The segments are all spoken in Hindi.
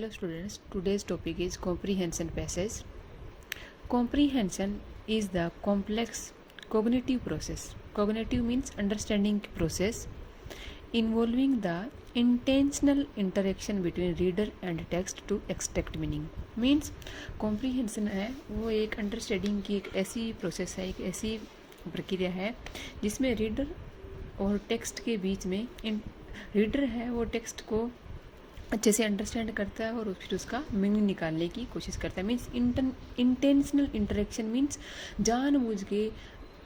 Hello students, today's topic is comprehension passage. Comprehension is the complex cognitive process. Cognitive means understanding process involving the intentional interaction between reader and text to extract meaning. Means comprehension है वो एक अंडरस्टैंडिंग की एक ऐसी प्रोसेस है, एक ऐसी प्रक्रिया है जिसमें रीडर और टेक्स्ट के बीच में रीडर है वो टेक्स्ट को अच्छे से अंडरस्टैंड करता है और फिर उसका मीनिंग निकालने की कोशिश करता है. मीन्स इंटेंशनल इंटरेक्शन मीन्स जानबूझ के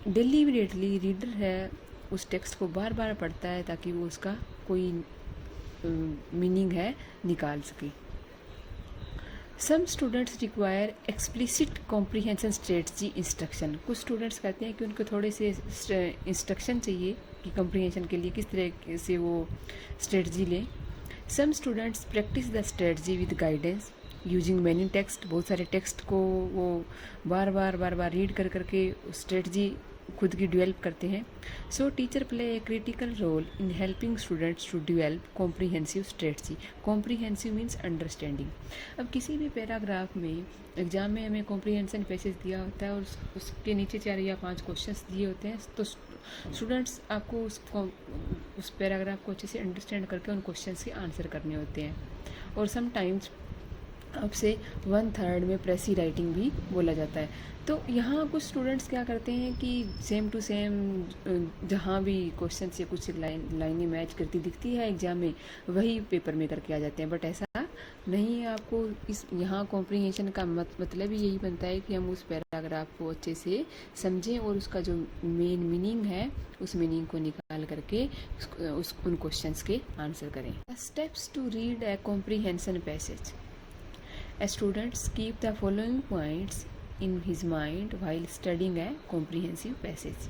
डेलिबरेटली रीडर है उस टेक्स्ट को बार बार पढ़ता है ताकि वो उसका कोई मीनिंग है निकाल सके. Some students require explicit comprehension strategy instruction. कुछ स्टूडेंट्स कहते हैं कि उनको थोड़े से इंस्ट्रक्शन चाहिए कि कॉम्प्रीहेंशन के लिए किस तरह से वो स्ट्रेटजी लें. Some students practice the strategy with guidance using many text. बहुत सारे टेक्स्ट को वो बार बार रीड कर करके स्ट्रेटजी खुद की डेवलप करते हैं. So teacher play a critical role in helping students to develop comprehensive strategy. Comprehensive means understanding. अब किसी भी पैराग्राफ में एग्जाम में हमें कॉम्प्रीहेंशन पैसेज दिया होता है और उसके नीचे 4 या 5 क्वेश्चंस दिए होते हैं, तो स्टूडेंट्स आपको उस पैराग्राफ को अच्छे से अंडरस्टैंड करके उन क्वेश्चंस के आंसर करने होते हैं. और समटाइम्स आपसे 1/3 में प्रेसी राइटिंग भी बोला जाता है. तो यहाँ कुछ स्टूडेंट्स क्या करते हैं कि सेम टू सेम जहाँ भी क्वेश्चन से कुछ लाइनें मैच करती दिखती है एग्जाम में वही पेपर में करके आ जाते हैं. बट ऐसा नहीं है. आपको इस यहाँ कॉम्प्रीहेंशन का मतलब ही यही बनता है कि हम उस पैराग्राफ को अच्छे से समझें और उसका जो मेन मीनिंग है उस मीनिंग को निकाल करके उन क्वेश्चंस के आंसर करें. Steps to read a comprehension passage. Students keep the following points in his mind while studying a comprehensive passage.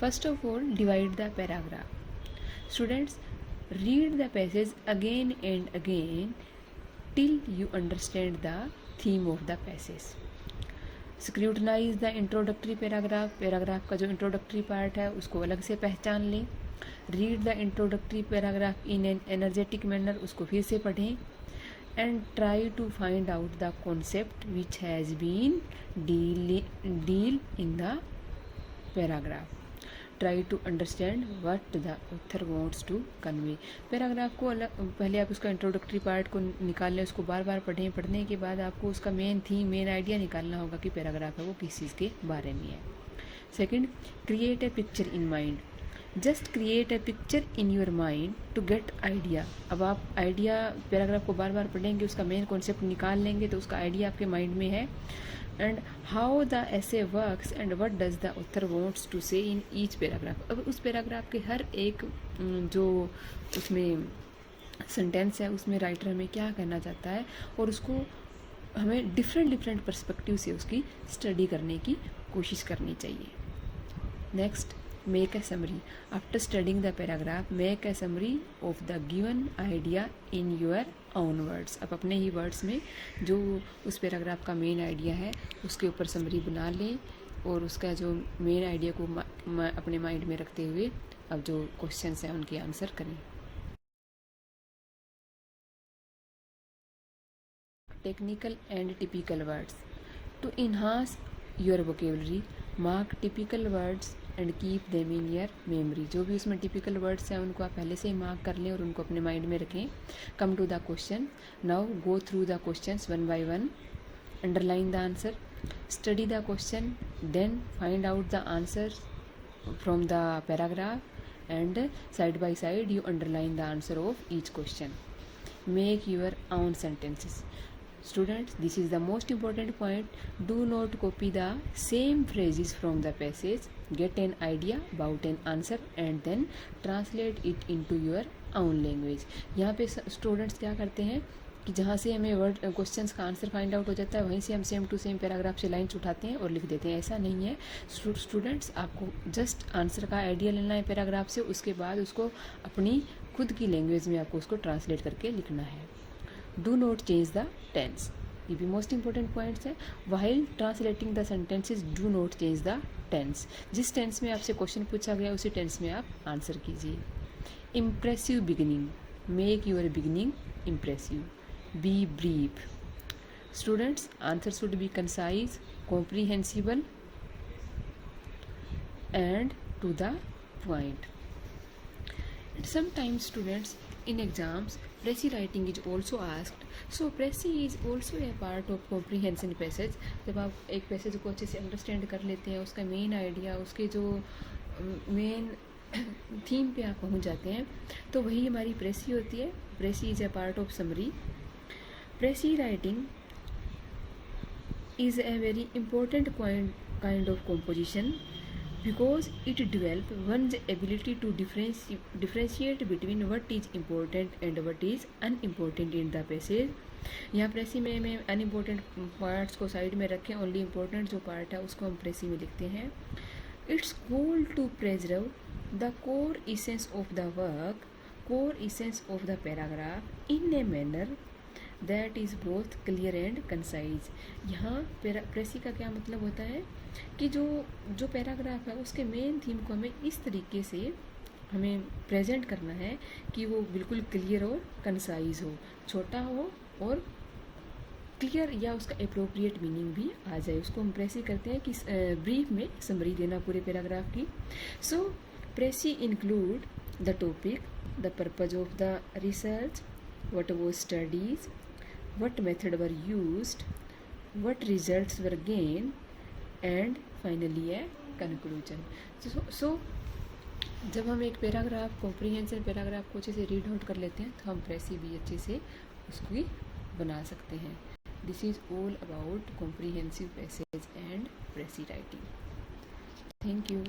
First of all, divide the paragraph. Students, read the passage again and again till you understand the theme of the passage. Scrutinize the introductory paragraph. Paragraph का जो इंट्रोडक्टरी पार्ट है उसको अलग से पहचान लें. Read the introductory paragraph in an energetic manner. उसको फिर से पढ़ें. And try to find out the concept which has been deal in the paragraph. Try to understand what the author wants to convey. Paragraph को पहले आप उसका इंट्रोडक्टरी पार्ट को निकाल लें, उसको बार बार पढ़ें. पढ़ने के बाद आपको उसका मेन थीम, मेन आइडिया निकालना होगा कि पैराग्राफ है वो किस चीज़ के बारे में है. Second, create a picture in mind. Just create a picture in your mind to get idea. अब आप आइडिया पैराग्राफ को बार बार पढ़ेंगे, उसका मेन कॉन्सेप्ट निकाल लेंगे तो उसका आइडिया आपके माइंड में है. And how the essay works and what does the author wants to say in each paragraph. अब उस पैराग्राफ के हर एक जो उसमें सेंटेंस है उसमें राइटर हमें क्या कहना चाहता है और उसको हमें डिफरेंट पर्सपेक्टिव से उसकी स्टडी करने की कोशिश करनी चाहिए. Next, make a summary. After studying the paragraph, make a summary of the given idea in your own words. अब अपने ही वर्ड्स में जो उस पैराग्राफ का मेन आइडिया है उसके ऊपर समरी बना लें और उसका जो मेन आइडिया को अपने माइंड में रखते हुए अब जो क्वेश्चंस हैं उनके आंसर करें. Technical and typical words. To enhance your vocabulary, mark typical words and keep them in your memory. जो भी उसमें टिपिकल वर्ड्स हैं उनको आप पहले से ही मार्क कर लें और उनको अपने माइंड में रखें. Come to the question. Now go through the questions one by one. Underline the answer. Study the question. Then find out the answer from the paragraph and side by side you underline the answer of each question. Make your own sentences. Students, this is the most important point. Do not copy the same phrases from the passage. Get an idea about an answer and then translate it into your own language. यहाँ पे स्टूडेंट्स क्या करते हैं कि जहाँ से हमें वर्ड क्वेश्चंस का आंसर फाइंड आउट हो जाता है वहीं से हम सेम टू सेम पैराग्राफ से लाइन्स उठाते हैं और लिख देते हैं. ऐसा नहीं है. स्टूडेंट्स, आपको जस्ट आंसर का आइडिया लेना है पैराग्राफ से, उसके बाद उसको अपनी खुद की लैंग्वेज में आपको उसको ट्रांसलेट करके लिखना है. Do not change the tense. ये भी मोस्ट इंपॉर्टेंट पॉइंट्स है. While translating the sentences do not change the tense. जिस टेंस में आपसे क्वेश्चन पूछा गया उसी टेंस में आप आंसर कीजिए. Impressive beginning. Make your beginning impressive. be brief. Students, answer should be concise, comprehensible, and to the point. And sometimes students in exams, Pressy writing is also asked. So Pressy is also a part of comprehension passage. जब आप एक पैसेज को अच्छे से अंडरस्टैंड कर लेते हैं, उसका मेन आइडिया, उसके जो मेन थीम पे आप पहुंच जाते हैं, तो वही हमारी प्रेसी होती है. Precis is a part of summary. Precis writing is a very important kind of composition because it develops one's ability to differentiate between what is important and what is unimportant in the passage. यहाँ प्रेसी में मैं अनइम्पोर्टेंट पार्ट्स को साइड में रखें, ओनली इम्पोर्टेंट जो पार्ट है उसको हम प्रेसी में लिखते हैं. It's goal to preserve the core essence of the work, core essence of the paragraph in a manner that is both clear and concise. यहाँ प्रेसी का क्या मतलब होता है कि जो पैराग्राफ है उसके मेन थीम को हमें इस तरीके से हमें प्रेजेंट करना है कि वो बिल्कुल क्लियर और कंसाइज हो, छोटा हो और क्लियर, या उसका अप्रोप्रिएट मीनिंग भी आ जाए. उसको हम प्रेसी करते हैं कि ब्रीफ में समरी देना पूरे पैराग्राफ की. So precis include the topic, the purpose of the research, what was studies, what method were used, what results were gained, and finally a conclusion. So जब हम एक पैराग्राफ, कॉम्प्रीहेंशन पैराग्राफ को अच्छे से रीड आउट कर लेते हैं तो हम प्रेसी भी अच्छे से उसको बना सकते हैं. This is all about comprehensive passage and प्रेसी writing. Thank you.